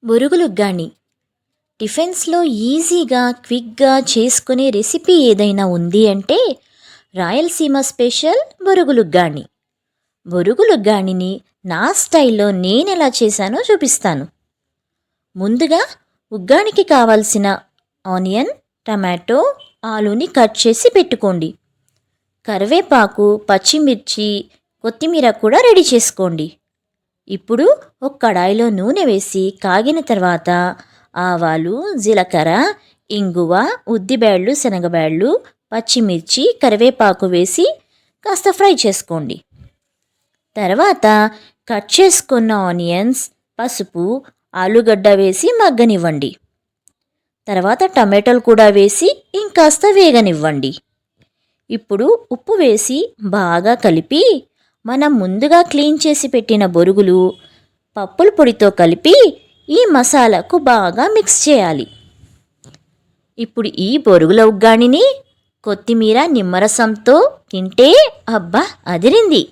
బొరుగులుగ్గాని టిఫిన్స్లో ఈజీగా క్విక్గా చేసుకునే రెసిపీ ఏదైనా ఉంది అంటే రాయలసీమ స్పెషల్ బొరుగులుగ్గాని. బొరుగులుగ్గానిని నా స్టైల్లో నేనెలా చేశానో చూపిస్తాను. ముందుగా ఉగ్గానికి కావాల్సిన ఆనియన్, టమాటో, ఆలూని కట్ చేసి పెట్టుకోండి. కరివేపాకు, పచ్చిమిర్చి, కొత్తిమీర కూడా రెడీ చేసుకోండి. ఇప్పుడు ఒక కడాయిలో నూనె వేసి కాగిన తర్వాత ఆవాలు, జీలకర్ర, ఇంగువ, ఉద్దిబేళ్ళు, శనగబేళ్ళు, పచ్చిమిర్చి, కరివేపాకు వేసి కాస్త ఫ్రై చేసుకోండి. తర్వాత కట్ చేసుకున్న ఆనియన్స్, పసుపు, ఆలుగడ్డ వేసి మగ్గనివ్వండి. తర్వాత టమాటోలు కూడా వేసి ఇంకాస్త వేగనివ్వండి. ఇప్పుడు ఉప్పు వేసి బాగా కలిపి మనం ముందుగా క్లీన్ చేసి పెట్టిన బొరుగులు, పప్పుల పొడితో కలిపి ఈ మసాలాకు బాగా మిక్స్ చేయాలి. ఇప్పుడు ఈ బొరుగుల ఉగ్గానిని కొత్తిమీర, నిమ్మరసంతో తింటే అబ్బా అదిరింది.